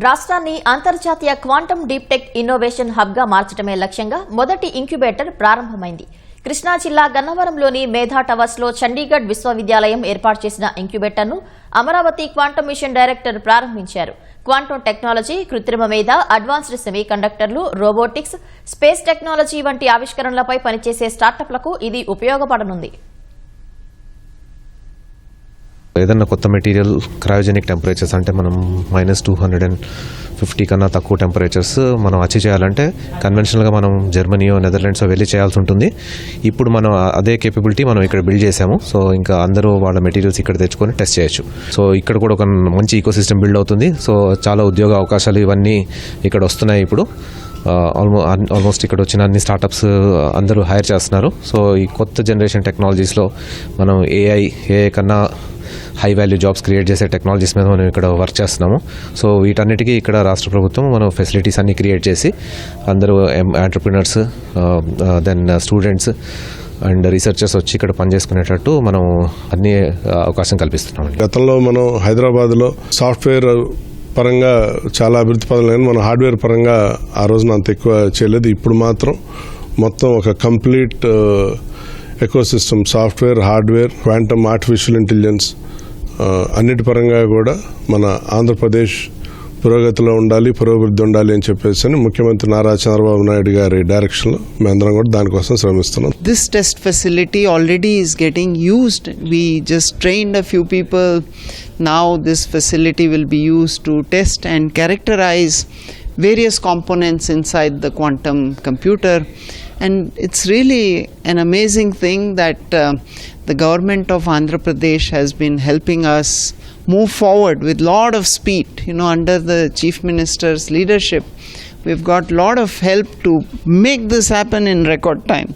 రాష్ట్రాన్ని అంతర్జాతీయ quantum deep tech innovation hub గా మార్చడమే లక్ష్యంగా మొదటి ఇంక్యుబేటర్ ప్రారంభమైంది. కృష్ణా జిల్లా గన్నవరంలోని మేధా టవర్స్ లో చండీగఢ్ విశ్వవిద్యాలయం ఏర్పాటు చేసిన ఇంక్యుబేటర్ను అమరావతి క్వాంటమ్ మిషన్ డైరెక్టర్ ప్రారంభించారు. క్వాంటమ్ టెక్నాలజీ, కృత్రిమ మేధ, అడ్వాన్స్డ్ సెమీకండక్టర్లు, రోబోటిక్స్, స్పేస్ టెక్నాలజీ వంటి ఆవిష్కరణలపై పనిచేసే స్టార్టప్లకు ఇది ఉపయోగపడనుంది. ఏదన్నా కొత్త మెటీరియల్ క్రయోజెనిక్ టెంపరేచర్స్ అంటే మనం -250 కన్నా తక్కువ టెంపరేచర్స్ మనం అచీవ్ చేయాలంటే కన్వెన్షనల్గా మనం జర్మనీయో నెదర్లాండ్స్ వెళ్ళి చేయాల్సి ఉంటుంది. ఇప్పుడు మనం అదే కేపబిలిటీ మనం ఇక్కడ బిల్డ్ చేసాము. సో ఇంకా అందరూ వాళ్ళ మెటీరియల్స్ ఇక్కడ తెచ్చుకొని టెస్ట్ చేయొచ్చు. సో ఇక్కడ కూడా ఒక మంచి ఈకోసిస్టమ్ బిల్డ్ అవుతుంది. సో చాలా ఉద్యోగ అవకాశాలు ఇవన్నీ ఇక్కడ వస్తున్నాయి. ఇప్పుడు ఆల్మోస్ట్ ఇక్కడ వచ్చిన అన్ని స్టార్టప్స్ అందరూ హైర్ చేస్తున్నారు. సో ఈ కొత్త జనరేషన్ టెక్నాలజీస్లో మనం ఏఐ కన్నా హై వాల్యూ జాబ్స్ క్రియేట్ చేసే టెక్నాలజీస్ మీద మనం ఇక్కడ వర్క్ చేస్తున్నాము. సో వీటన్నిటికీ ఇక్కడ రాష్ట్ర ప్రభుత్వం మనం ఫెసిలిటీస్ అన్ని క్రియేట్ చేసి అందరూ entrepreneurs, then students and researchers వచ్చి ఇక్కడ పనిచేసుకునేటట్టు మనం అన్ని అవకాశం కల్పిస్తున్నాం. గతంలో మనం హైదరాబాద్లో సాఫ్ట్వేర్ పరంగా చాలా అభివృద్ధి పదవులు, మనం హార్డ్వేర్ పరంగా ఆ రోజున అంత ఎక్కువ చేయలేదు. ఇప్పుడు మాత్రం మొత్తం ఒక complete ecosystem, software, hardware, quantum, artificial intelligence అన్నిటి పరంగా కూడా మన ఆంధ్రప్రదేశ్ పురోగతిలో ఉండాలి, పురోభివృద్ధి ఉండాలి అని చెప్పేసి ముఖ్యమంత్రి నారా చంద్రబాబు నాయుడు గారి డైరెక్షన్లో మేమందరం కూడా దానికోసం శ్రమిస్తున్నాం. This test facility already is getting used. We just trained a few people. Now this facility will be used to test and characterize various components inside the quantum computer. And it's really an amazing thing that the government of Andhra Pradesh has been helping us move forward with lot of speed. Under the Chief Minister's leadership, we've got lot of help to make this happen in record time.